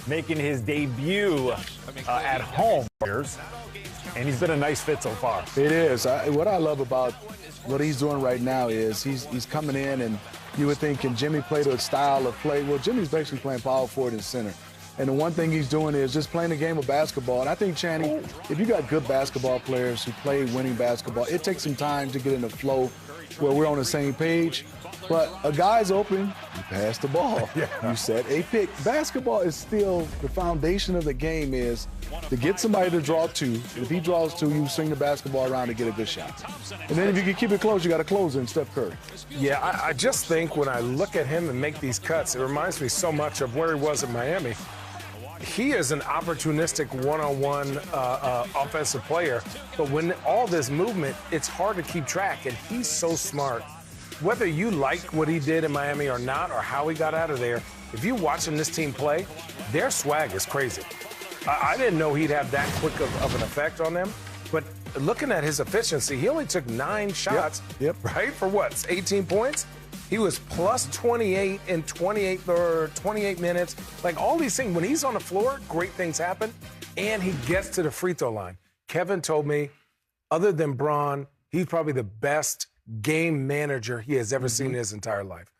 making his debut at home. And he's been a nice fit so far. It is. What I love about what he's doing right now is he's coming in, and you would think, can Jimmy play the style of play? Well, Jimmy's basically playing power forward and center. And the one thing he's doing is just playing the game of basketball. And I think, Channing, if you got good basketball players who play winning basketball, it takes some time to get in the flow where we're on the same page. But a guy's open, you pass the ball. You set a pick. Basketball is still the foundation of the game is to get somebody to draw two. If he draws two, you swing the basketball around to get a good shot. And then if you can keep it close, you got a closer in Steph Curry. Yeah, I just think when I look at him and make these cuts, it reminds me so much of where he was in Miami. He is an opportunistic one-on-one offensive player, but when all this movement, it's hard to keep track, and he's so smart. Whether you like what he did in Miami or not, or how he got out of there, if you're watching this team play, their swag is crazy. I didn't know he'd have that quick of an effect on them, but looking at his efficiency, he only took 9 shots, right, for what, 18 points? He was plus 28 in 28 minutes. Like, all these things, when he's on the floor, great things happen, and he gets to the free throw line. Kevin told me, other than Bron, he's probably the best game manager he has ever seen in his entire life.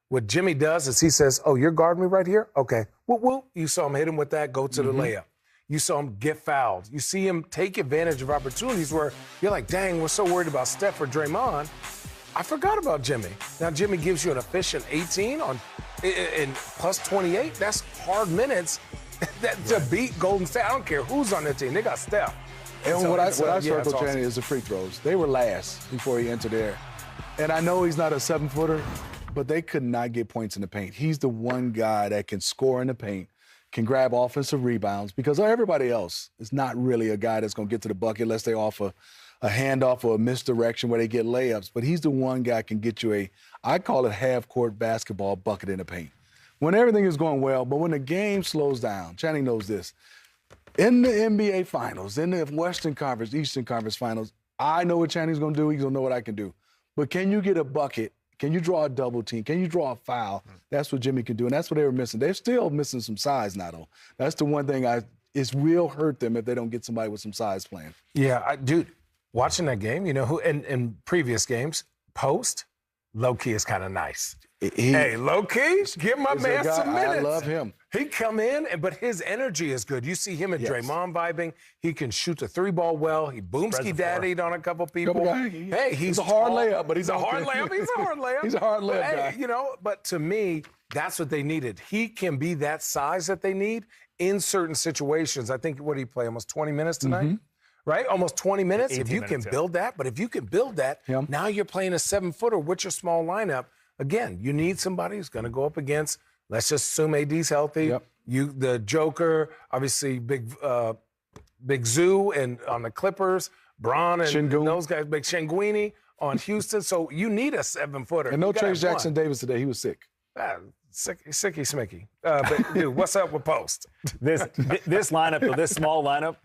What Jimmy does is he says, oh, you're guarding me right here? Okay. Whoop, whoop. You saw him hit him with that, go to the layup. You saw him get fouled. You see him take advantage of opportunities where you're like, dang, we're so worried about Steph or Draymond. I forgot about Jimmy. Now, Jimmy gives you an efficient 18 in plus 28. That's hard minutes to beat Golden State. I don't care who's on that team. They got Steph. And so what I circled, Channing, is the free throws. They were last before he entered there. And I know he's not a 7-footer, but they could not get points in the paint. He's the one guy that can score in the paint, can grab offensive rebounds, because everybody else is not really a guy that's going to get to the bucket unless they offer a handoff or a misdirection where they get layups. But he's the one guy can get you I call it half-court basketball bucket in the paint. When everything is going well, but when the game slows down, Channing knows this, in the NBA Finals, in the Western Conference, Eastern Conference Finals, I know what Channing's going to do. He's going to know what I can do. But can you get a bucket? Can you draw a double team? Can you draw a foul? That's what Jimmy can do, and that's what they were missing. They're still missing some size now, though. That's the one thing it will hurt them if they don't get somebody with some size playing. Yeah, dude, watching that game, you know, who in previous games, post, low-key is kind of nice. Hey, low-key, give my man some minutes. I love him. He come in, but his energy is good. You see him and Draymond vibing. He can shoot the 3-ball well. He boomski-daddied on a couple people. Hey, he's a hard layup, but he's a hard layup. He's a hard layup. He's a hard layup guy. You know, but to me, that's what they needed. He can be that size that they need in certain situations. I think, what did he play, almost 20 minutes tonight? Right? Almost 20 minutes. If you can build that, but if you can build that, now you're playing a 7-footer with your small lineup. Again, you need somebody who's going to go up against, let's just assume AD's healthy. The Joker, obviously Big Zoo and on the Clippers, Bron and those guys, Big Shenguini on Houston. So you need a 7-footer. And no Trace Jackson Davis today. He was sick. Sicky smicky. But dude, what's up with Post? This lineup, though, this small lineup,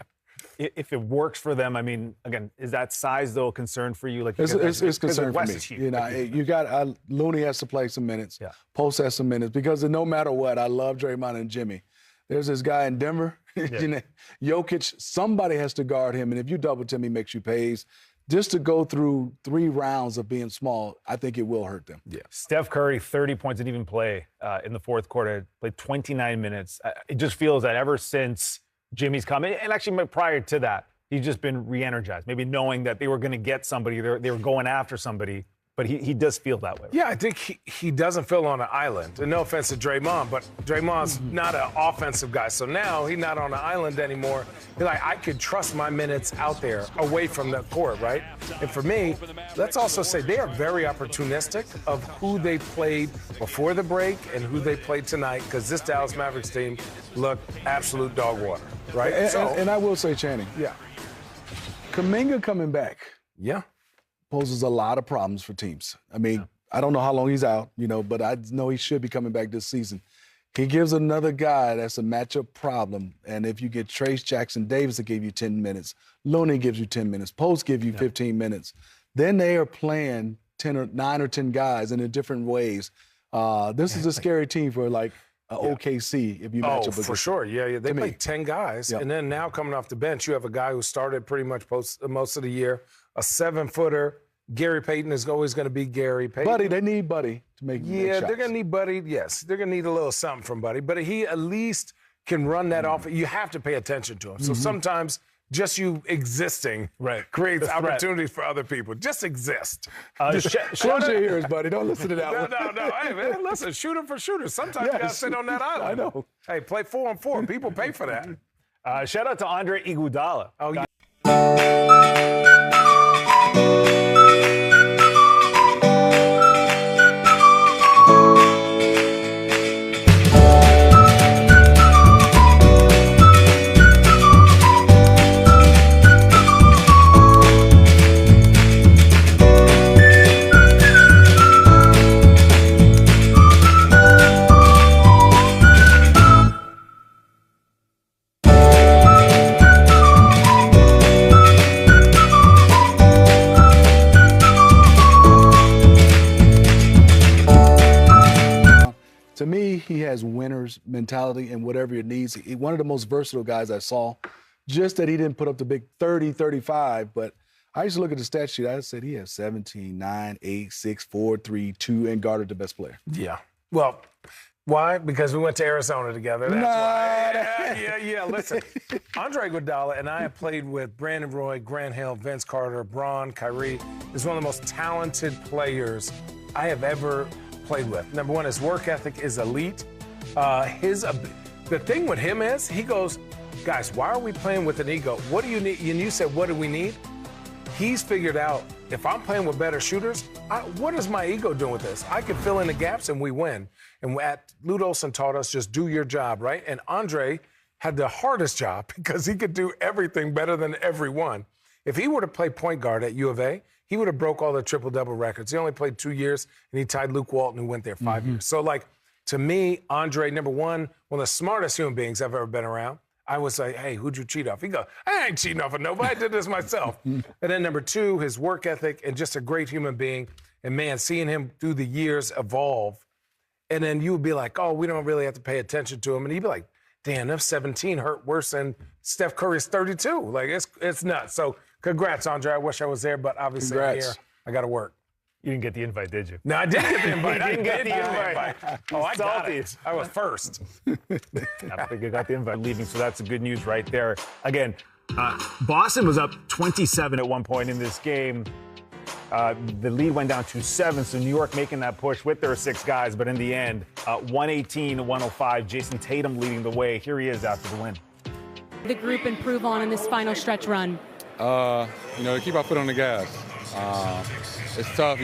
if it works for them, I mean, again, is that size, though, a concern for you? Like, it's concern for me. You know, you got Looney has to play some minutes. Post has some minutes, because no matter what, I love Draymond and Jimmy. There's this guy in Denver, Jokic. Somebody has to guard him, and if you double team, he makes you pays. Just to go through 3 rounds of being small, I think it will hurt them. Steph Curry, 30 points, didn't even play in the fourth quarter. Played 29 minutes. It just feels that ever since Jimmy's come in, and actually prior to that, he's just been re-energized. Maybe knowing that they were going to get somebody, they were going after somebody, but he does feel that way. Yeah, I think he doesn't feel on an island. And no offense to Draymond, but Draymond's not an offensive guy. So now he's not on an island anymore. He's like, I could trust my minutes out there away from the court, right? And for me, let's also say they are very opportunistic of who they played before the break and who they played tonight, because this Dallas Mavericks team looked absolute dog water, right? And I will say, Channing, Kuminga coming back poses a lot of problems for teams. I mean, I don't know how long he's out, but I know he should be coming back this season. He gives another guy that's a matchup problem. And if you get Trace Jackson Davis to give you 10 minutes, Looney gives you 10 minutes, Post gives you 15 minutes, then they are playing 9 or 10 guys in different ways. This is a scary team for, like, OKC if you match up. For sure. Yeah. They played 10 guys. Yep. And then now coming off the bench, you have a guy who started pretty much most of the year, a 7-footer. Gary Payton is always going to be Gary Payton. Buddy, they need Buddy to make shots. They're going to need Buddy. Yes, they're going to need a little something from Buddy. But he at least can run that off. You have to pay attention to him. So sometimes just you existing creates opportunities for other people. Just exist. Close your ears, buddy. Don't listen to that one. No. Hey, man, listen, shooter for shooter. Sometimes you got to sit on that island. I know. Hey, play 4-on-4. People pay for that. Shout out to Andre Iguodala. Oh, yeah. To me, he has winner's mentality and whatever it needs. He's one of the most versatile guys I saw. Just that he didn't put up the big 30, 35. But I used to look at the stat sheet. I said he has 17, 9, 8, 6, 4, 3, 2, and guarded the best player. Yeah. Well, why? Because we went to Arizona together. That's why. Yeah. Listen, Andre Iguodala and I have played with Brandon Roy, Grant Hill, Vince Carter, Braun, Kyrie. He's one of the most talented players I have ever played with. Number one, his work ethic is elite. The thing with him is he goes, guys, why are we playing with an ego? What do you need? And you said, what do we need? He's figured out, if I'm playing with better shooters, what is my ego doing with this? I can fill in the gaps and we win. And Lute Olson taught us, just do your job, right? And Andre had the hardest job because he could do everything better than everyone. If he were to play point guard at U of A, he would have broke all the triple-double records. He only played 2 years, and he tied Luke Walton, who went there 5 years. So, to me, Andre, number one of the smartest human beings I've ever been around. I was like, hey, who'd you cheat off? He goes, I ain't cheating off of nobody. I did this myself. And then number two, his work ethic and just a great human being. And, man, seeing him through the years evolve. And then you would be like, oh, we don't really have to pay attention to him. And he'd be like, damn, that 17 hurt worse than Steph Curry's 32. It's nuts. So, congrats, Andre. I wish I was there, but obviously I'm here. I got to work. You didn't get the invite, did you? No, I did get the invite. I didn't get the invite. Oh, I got it. I was first. I think you got the invite leaving, so that's the good news right there. Again, Boston was up 27 at one point in this game. The lead went down to 7, so New York making that push with their 6 guys, but in the end, 118-105, Jason Tatum leading the way. Here he is after the win. The group improve on in this final stretch run? Keep our foot on the gas. It's tough,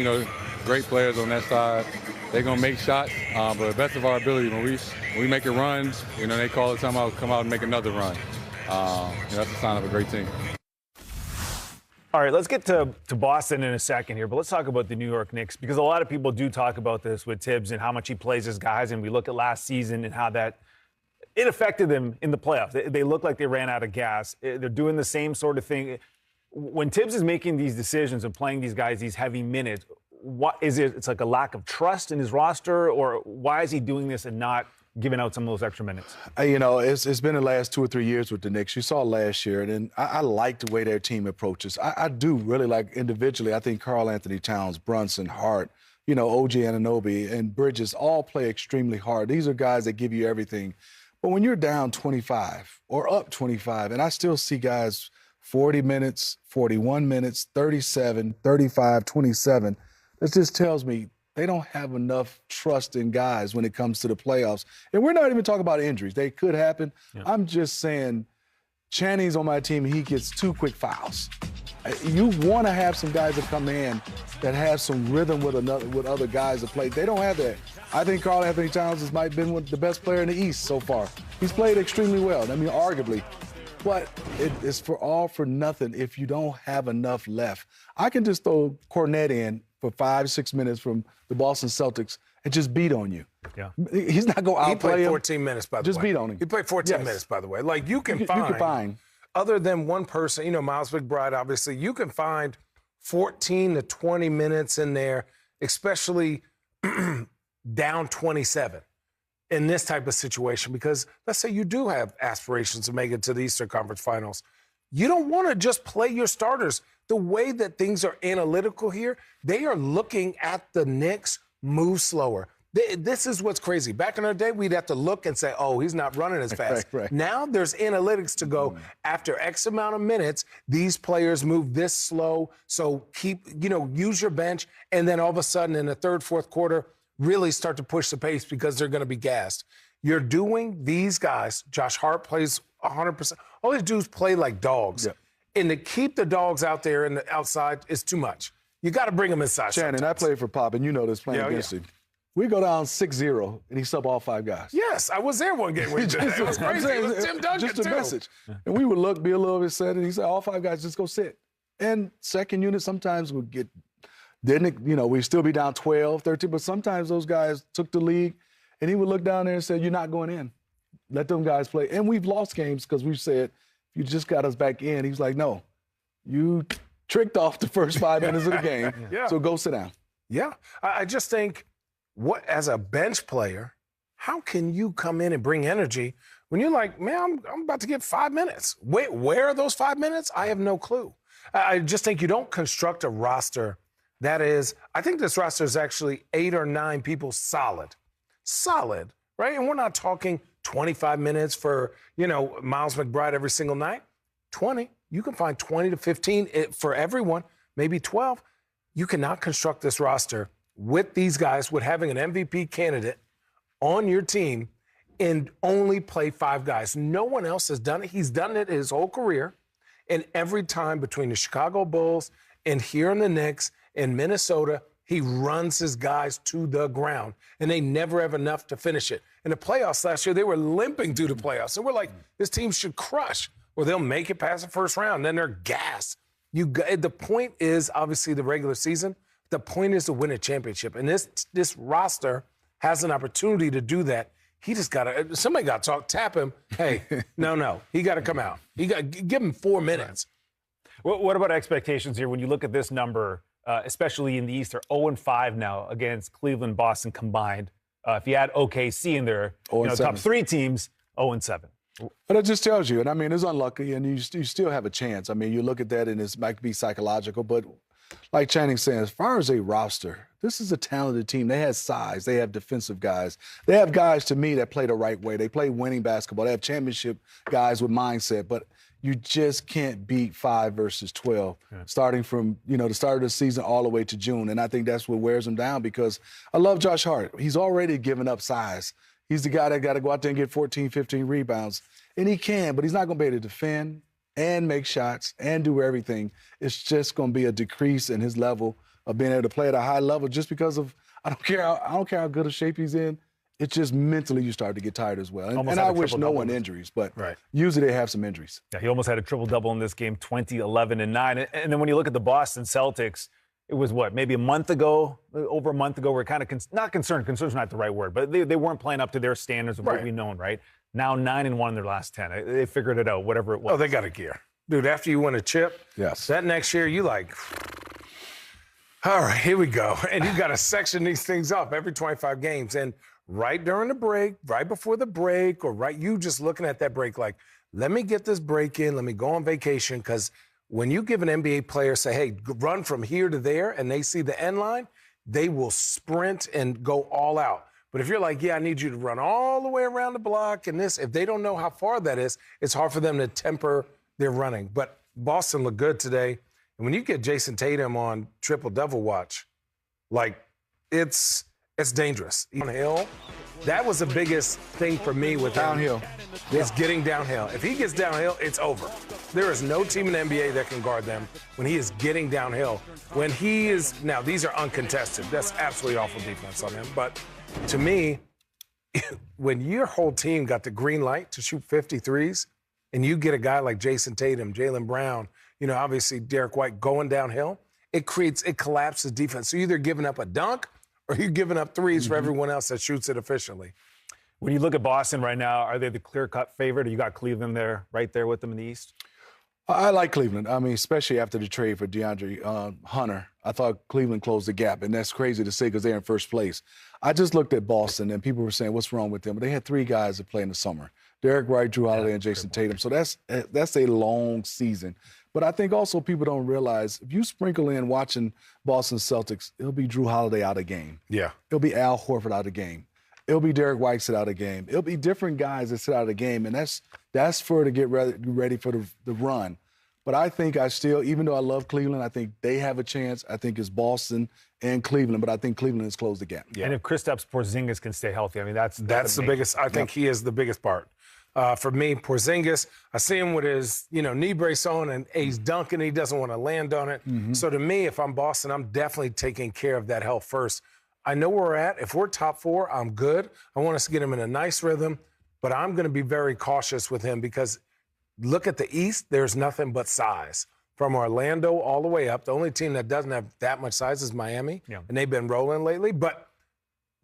great players on that side. They're going to make shots, but the best of our ability, when we make a run, they call it time out, come out and make another run. That's a sign of a great team. All right, let's get to Boston in a second here, but let's talk about the New York Knicks, because a lot of people do talk about this with Tibbs and how much he plays his guys, and we look at last season and how that it affected them in the playoffs. They look like they ran out of gas. They're doing the same sort of thing. When Tibbs is making these decisions and playing these guys these heavy minutes, what is it? It's like a lack of trust in his roster, or why is he doing this and not giving out some of those extra minutes? It's been the last 2 or 3 years with the Knicks. You saw last year, and I like the way their team approaches. I do really like individually. I think Karl Anthony Towns, Brunson, Hart, OG Anunoby, and Bridges all play extremely hard. These are guys that give you everything. But when you're down 25 or up 25, and I still see guys 40 minutes, 41 minutes, 37, 35, 27, that just tells me they don't have enough trust in guys when it comes to the playoffs. And we're not even talking about injuries. They could happen. Yeah. I'm just saying Channing's on my team, he gets 2 quick fouls. You want to have some guys that come in that have some rhythm with other guys that play. They don't have that. I think Karl Anthony Towns might have been the best player in the East so far. He's played extremely well. Arguably. But it's for all for nothing if you don't have enough left. I can just throw Cornette in for 5-6 minutes from the Boston Celtics and just beat on you. Yeah. He's not going to outplay him. He played 14 minutes, by the way. Just beat on him. He played 14 minutes, by the way. You can find, other than one person, Miles McBride, obviously, you can find 14 to 20 minutes in there, especially down 27. in this type of situation, because let's say you do have aspirations to make it to the Eastern Conference Finals. You don't want to just play your starters. The way that things are analytical here, they are looking at the Knicks move slower. This is what's crazy. Back in our day, we'd have to look and say, oh, he's not running as fast. Right. Now there's analytics to go, after X amount of minutes, these players move this slow. So use your bench. And then all of a sudden in the third, fourth quarter, really start to push the pace because they're going to be gassed. You're doing these guys. Josh Hart plays 100%. All these dudes play like dogs. Yeah. And to keep the dogs out there and outside is too much. You got to bring them inside. Shannon, I played for Pop, and you know this playing against him. We go down 6-0, and he sub all 5 guys. Yes, I was there one game. It was crazy. It was Tim Duncan, just a message. And we would be a little bit sad, and he said, all 5 guys just go sit. And second unit sometimes would get, we'd still be down 12, 13, but sometimes those guys took the lead, and he would look down there and say, you're not going in. Let them guys play. And we've lost games because we've said, you just got us back in. He's like, no, you tricked off the first 5 minutes of the game, so go sit down. Yeah, I just think, as a bench player, how can you come in and bring energy when you're like, man, I'm about to get 5 minutes? Wait, where are those 5 minutes? I have no clue. I just think you don't construct a roster that is, I think this roster is actually 8 or 9 people solid, right? And we're not talking 25 minutes for, Miles McBride every single night. 20, you can find 20 to 15 for everyone, maybe 12. You cannot construct this roster with these guys, with having an MVP candidate on your team and only play 5 guys. No one else has done it. He's done it his whole career. And every time between the Chicago Bulls and here in the Knicks and Minnesota, he runs his guys to the ground, and they never have enough to finish it. In the playoffs last year, they were limping through the playoffs. And we're like, this team should crush, or they'll make it past the first round. Then they're gassed. The point is, obviously, the regular season. The point is to win a championship. And this roster has an opportunity to do that. He just somebody got to tap him. Hey, no, he got to come out. Give him 4 minutes. Right. What about expectations here? When you look at this number, especially in the East, they're 0-5 now against Cleveland, Boston combined. If you add OKC in there, top 3 teams, 0-7. But it just tells you, and I mean, it's unlucky, and you still have a chance. I mean, you look at that, and it might be psychological, but like Channing said, as far as a roster, this is a talented team. They have size. They have defensive guys. They have guys, to me, that play the right way. They play winning basketball. They have championship guys with mindset. But you just can't beat 5 versus 12, starting from, the start of the season all the way to June. And I think that's what wears them down, because I love Josh Hart. He's already given up size. He's the guy that got to go out there and get 14, 15 rebounds. And he can, but he's not going to be able to defend and make shots and do everything. It's just going to be a decrease in his level of being able to play at a high level just because of, I don't care how good a shape he's in. It's just mentally you start to get tired as well. And I wish no one injuries, but usually they have some injuries. Yeah, he almost had a triple-double in this game, 20, 11, and 9. And then when you look at the Boston Celtics, it was maybe over a month ago, we're kind of not concerned. Concerned's not the right word, but they weren't playing up to their standards of what we've known, right? Now 9-1 in their last 10. They figured it out, whatever it was. Oh, they got a gear. Dude, after you win a chip, that next year you like, all right, here we go. And you got to section these things up every 25 games. And right during the break, right before the break, or you just looking at that break like, let me get this break in, let me go on vacation, because when you give an NBA player, say, hey, run from here to there, and they see the end line, they will sprint and go all out. But if you're like, I need you to run all the way around the block and this, if they don't know how far that is, it's hard for them to temper their running. But Boston looked good today. And when you get Jason Tatum on triple-double watch, it's dangerous. Downhill, that was the biggest thing for me with downhill. Is getting downhill. If he gets downhill, it's over. There is no team in the NBA that can guard them when he is getting downhill. When he is, now these are uncontested. That's absolutely awful defense on him. But to me, when your whole team got the green light to shoot 53s, and you get a guy like Jason Tatum, Jaylen Brown, obviously Derek White going downhill, it collapses defense. So you're either giving up a dunk or you're giving up threes for everyone else that shoots it efficiently. When you look at Boston right now, are they the clear-cut favorite, or you got Cleveland right there with them in the East? I like Cleveland. I mean, especially after the trade for DeAndre Hunter. I thought Cleveland closed the gap, and that's crazy to say because they're in first place. I just looked at Boston, and people were saying, what's wrong with them? But they had 3 guys that play in the summer. Derek Wright, Drew Holiday, and Jason Tatum. So that's a long season. But I think also people don't realize if you sprinkle in watching Boston Celtics, it'll be Drew Holiday out of game. Yeah. It'll be Al Horford out of game. It'll be Derek White sit out of game. It'll be different guys that sit out of the game, and that's for to get ready for the run. But I think even though I love Cleveland, I think they have a chance. I think it's Boston and Cleveland, but I think Cleveland has closed the gap. Yeah. And if Kristaps Porzingis can stay healthy, I mean, that's the biggest. I think he is the biggest part. For me, Porzingis, I see him with his, knee brace on and he's dunking. He doesn't want to land on it. Mm-hmm. So to me, if I'm Boston, I'm definitely taking care of that health first. I know where we're at. If we're top 4, I'm good. I want us to get him in a nice rhythm, but I'm going to be very cautious with him because look at the East. There's nothing but size. From Orlando all the way up, the only team that doesn't have that much size is Miami, and they've been rolling lately. But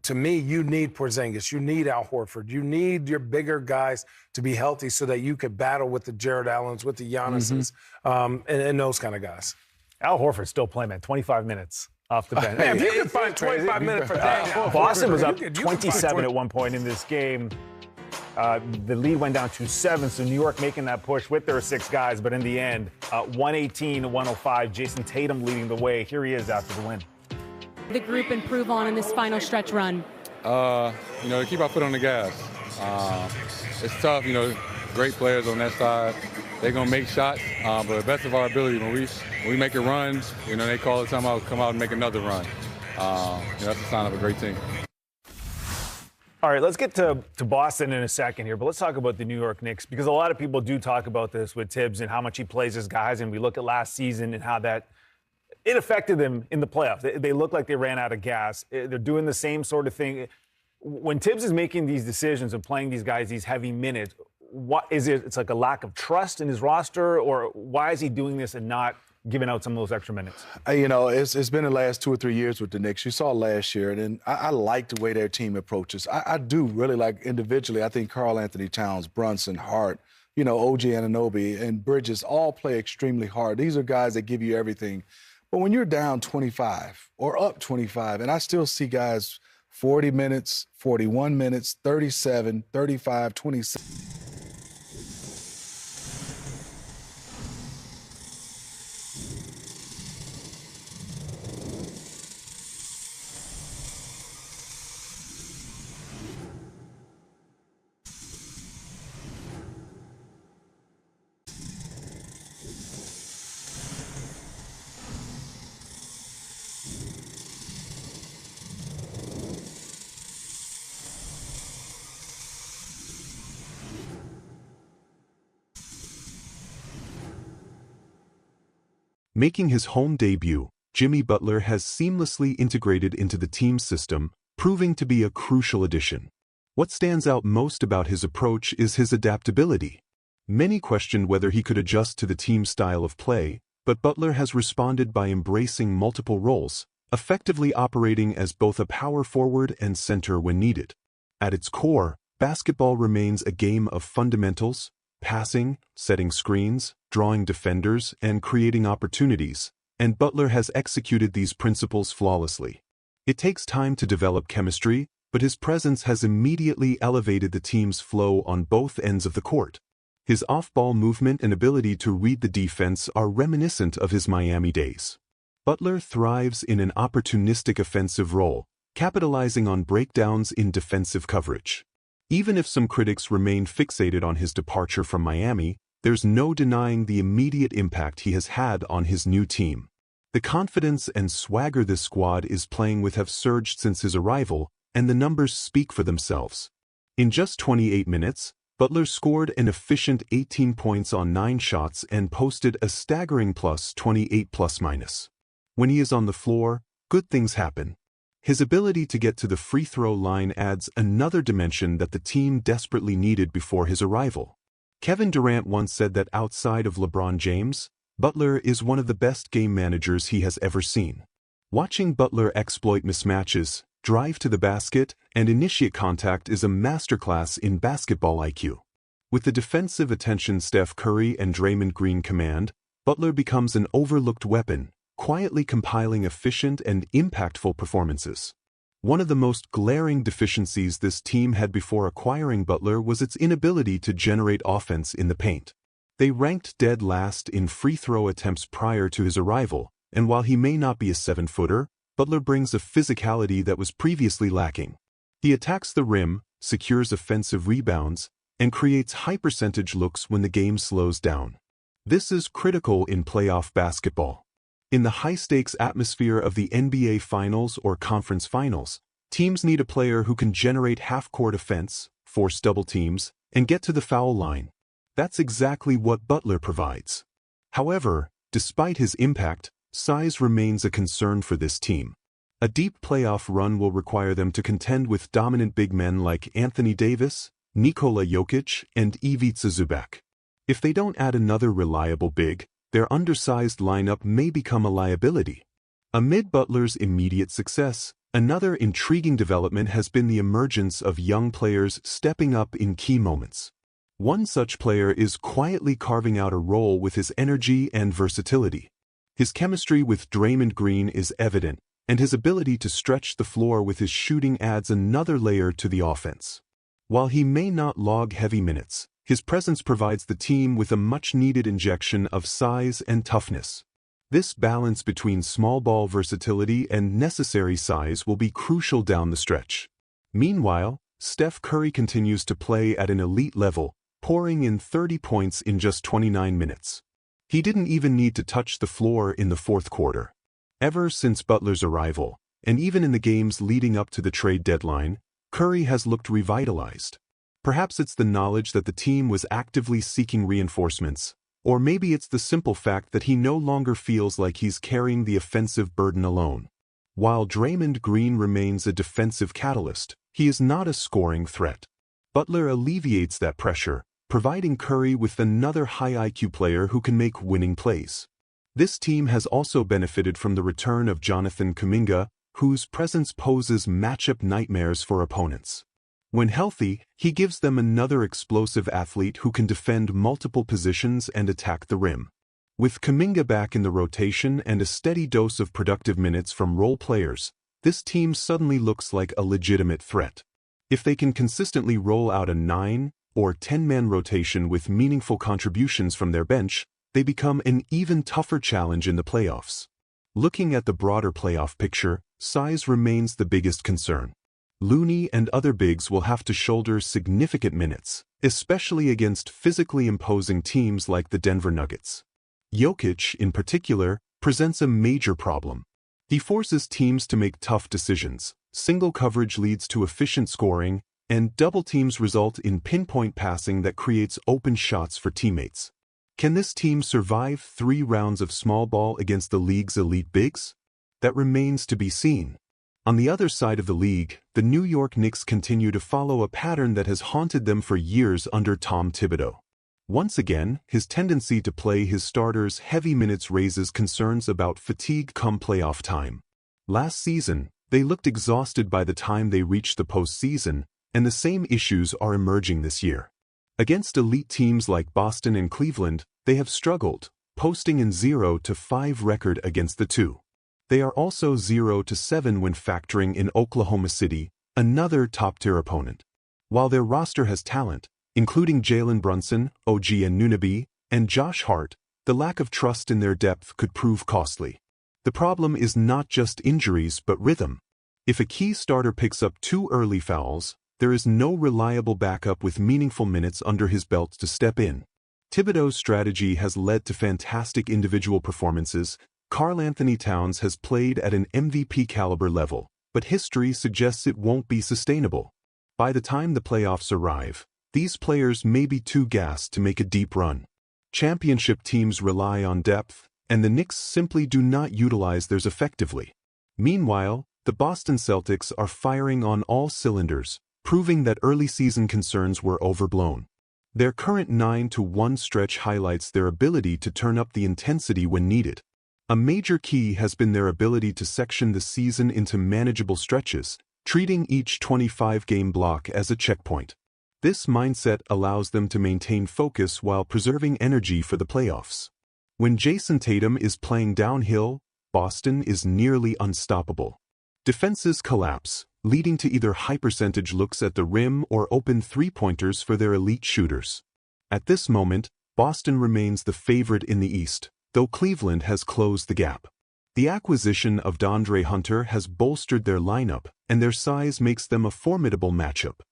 to me, you need Porzingis. You need Al Horford. You need your bigger guys to be healthy so that you could battle with the Jared Allens, with the Giannis's, and those kind of guys. Al Horford's still playing, man. 25 minutes off the bench. If you can find 25 minutes for that. Boston was up 27 at one point in this game. The lead went down to 7, so New York making that push with their 6 guys. But in the end, 118-105, Jason Tatum leading the way. Here he is after the win. The group improve on in this final stretch run? To keep our foot on the gas. It's tough, great players on that side. They're going to make shots, but the best of our ability, when we make a run, they call it time out, come out and make another run. That's a sign of a great team. All right, let's get to Boston in a second here, but let's talk about the New York Knicks because a lot of people do talk about this with Tibbs and how much he plays his guys, and we look at last season and how that it affected them in the playoffs. They look like they ran out of gas. They're doing the same sort of thing. When Tibbs is making these decisions of playing these guys these heavy minutes, what is it? It's like a lack of trust in his roster, or why is he doing this and not giving out some of those extra minutes? It's been the last 2 or 3 years with the Knicks. You saw last year, and I like the way their team approaches. I do really like individually. I think Karl Anthony Towns, Brunson, Hart, OG Anunoby, and Bridges all play extremely hard. These are guys that give you everything. But when you're down 25 or up 25, and I still see guys 40 minutes, 41 minutes, 37, 35, 26. Making his home debut, Jimmy Butler has seamlessly integrated into the team's system, proving to be a crucial addition. What stands out most about his approach is his adaptability. Many questioned whether he could adjust to the team's style of play, but Butler has responded by embracing multiple roles, effectively operating as both a power forward and center when needed. At its core, basketball remains a game of fundamentals: passing, setting screens, drawing defenders, and creating opportunities, and Butler has executed these principles flawlessly. It takes time to develop chemistry, but his presence has immediately elevated the team's flow on both ends of the court. His off-ball movement and ability to read the defense are reminiscent of his Miami days. Butler thrives in an opportunistic offensive role, capitalizing on breakdowns in defensive coverage. Even if some critics remain fixated on his departure from Miami, there's no denying the immediate impact he has had on his new team. The confidence and swagger this squad is playing with have surged since his arrival, and the numbers speak for themselves. In just 28 minutes, Butler scored an efficient 18 points on 9 shots and posted a staggering plus 28 plus-minus. When he is on the floor, good things happen. His ability to get to the free throw line adds another dimension that the team desperately needed before his arrival. Kevin Durant once said that outside of LeBron James, Butler is one of the best game managers he has ever seen. Watching Butler exploit mismatches, drive to the basket, and initiate contact is a masterclass in basketball IQ. With the defensive attention Steph Curry and Draymond Green command, Butler becomes an overlooked weapon, quietly compiling efficient and impactful performances. One of the most glaring deficiencies this team had before acquiring Butler was its inability to generate offense in the paint. They ranked dead last in free throw attempts prior to his arrival, and while he may not be a 7-footer, Butler brings a physicality that was previously lacking. He attacks the rim, secures offensive rebounds, and creates high-percentage looks when the game slows down. This is critical in playoff basketball. In the high-stakes atmosphere of the NBA Finals or Conference Finals, teams need a player who can generate half-court offense, force double teams, and get to the foul line. That's exactly what Butler provides. However, despite his impact, size remains a concern for this team. A deep playoff run will require them to contend with dominant big men like Anthony Davis, Nikola Jokic, and Ivica Zubac. If they don't add another reliable big, their undersized lineup may become a liability. Amid Butler's immediate success, another intriguing development has been the emergence of young players stepping up in key moments. One such player is quietly carving out a role with his energy and versatility. His chemistry with Draymond Green is evident, and his ability to stretch the floor with his shooting adds another layer to the offense. While he may not log heavy minutes, his presence provides the team with a much-needed injection of size and toughness. This balance between small ball versatility and necessary size will be crucial down the stretch. Meanwhile, Steph Curry continues to play at an elite level, pouring in 30 points in just 29 minutes. He didn't even need to touch the floor in the fourth quarter. Ever since Butler's arrival, and even in the games leading up to the trade deadline, Curry has looked revitalized. Perhaps it's the knowledge that the team was actively seeking reinforcements, or maybe it's the simple fact that he no longer feels like he's carrying the offensive burden alone. While Draymond Green remains a defensive catalyst, he is not a scoring threat. Butler alleviates that pressure, providing Curry with another high IQ player who can make winning plays. This team has also benefited from the return of Jonathan Kuminga, whose presence poses matchup nightmares for opponents. When healthy, he gives them another explosive athlete who can defend multiple positions and attack the rim. With Kuminga back in the rotation and a steady dose of productive minutes from role players, this team suddenly looks like a legitimate threat. If they can consistently roll out a 9 or 10-man rotation with meaningful contributions from their bench, they become an even tougher challenge in the playoffs. Looking at the broader playoff picture, size remains the biggest concern. Looney and other bigs will have to shoulder significant minutes, especially against physically imposing teams like the Denver Nuggets. Jokic, in particular, presents a major problem. He forces teams to make tough decisions, single coverage leads to efficient scoring, and double teams result in pinpoint passing that creates open shots for teammates. Can this team survive 3 rounds of small ball against the league's elite bigs? That remains to be seen. On the other side of the league, the New York Knicks continue to follow a pattern that has haunted them for years under Tom Thibodeau. Once again, his tendency to play his starters heavy minutes raises concerns about fatigue come playoff time. Last season, they looked exhausted by the time they reached the postseason, and the same issues are emerging this year. Against elite teams like Boston and Cleveland, they have struggled, posting an 0-5 record against the two. They are also 0-7 when factoring in Oklahoma City, another top-tier opponent. While their roster has talent, including Jalen Brunson, OG Anunoby, and Josh Hart, the lack of trust in their depth could prove costly. The problem is not just injuries but rhythm. If a key starter picks up 2 early fouls, there is no reliable backup with meaningful minutes under his belt to step in. Thibodeau's strategy has led to fantastic individual performances. Karl-Anthony Towns has played at an MVP caliber level, but history suggests it won't be sustainable. By the time the playoffs arrive, these players may be too gassed to make a deep run. Championship teams rely on depth, and the Knicks simply do not utilize theirs effectively. Meanwhile, the Boston Celtics are firing on all cylinders, proving that early season concerns were overblown. Their current 9-1 stretch highlights their ability to turn up the intensity when needed. A major key has been their ability to section the season into manageable stretches, treating each 25-game block as a checkpoint. This mindset allows them to maintain focus while preserving energy for the playoffs. When Jason Tatum is playing downhill, Boston is nearly unstoppable. Defenses collapse, leading to either high percentage looks at the rim or open three-pointers for their elite shooters. At this moment, Boston remains the favorite in the East, though Cleveland has closed the gap. The acquisition of DeAndre Hunter has bolstered their lineup, and their size makes them a formidable matchup.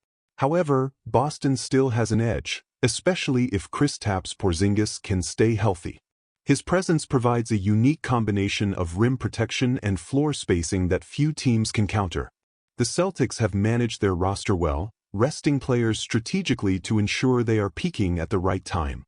However, Boston still has an edge, especially if Kristaps Porzingis can stay healthy. His presence provides a unique combination of rim protection and floor spacing that few teams can counter. The Celtics have managed their roster well, resting players strategically to ensure they are peaking at the right time.